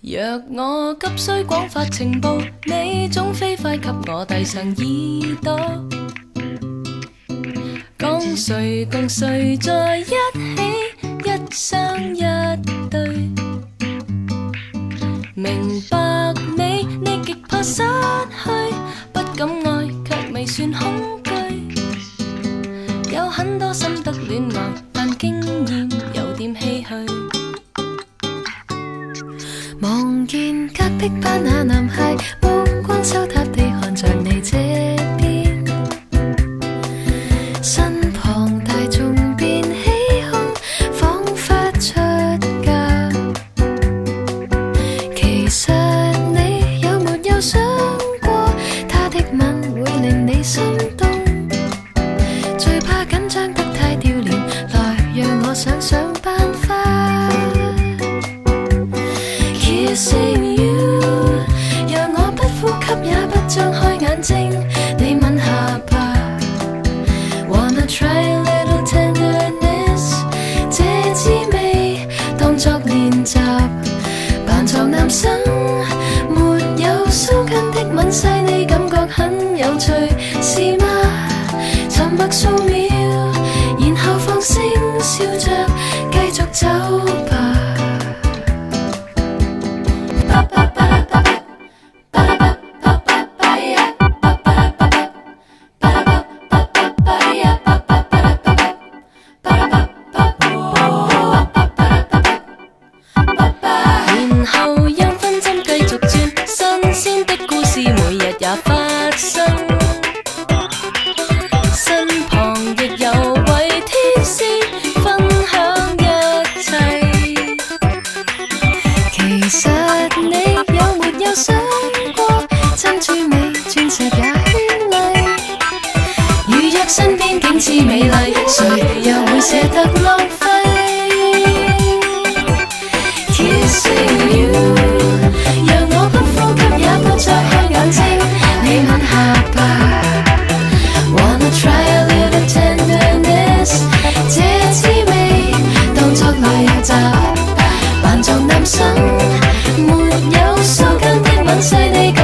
若我急需廣發情報，你總飛快給我遞上耳朵。講誰共誰在一起，一雙一對。明白你極怕失去，不敢愛卻未算恐懼。有很多心得戀愛，但經驗有點唏噓。望見隔壁班那男孩，目光抽塔地看着你這邊，身旁大眾便起哄，彷彿出嫁。其實你有沒有想過，他的吻會令你心動？最怕緊張得太掉臉，來讓我想想辦法。Kissing you， 讓我不呼吸也不張開眼睛，你吻下巴。Wanna try a little tenderness， 這滋味當作練習，扮作男生，沒有鬚根的吻細膩感覺很有趣，是嗎？沉默數秒，然後放聲笑着繼續走吧。然後讓分針繼續轉，新鮮的故事每日也發生。身旁亦有位天使分享一切。其實你有沒有想過，珍珠美鑽石也絢麗，如若身邊景緻美麗，誰又會捨得浪費？Kissing you， 讓我不呼吸也不張開眼睛，你吻下巴。Wanna try a little tenderness， 這滋味當作練習，扮作男生，沒有鬚根的吻細膩。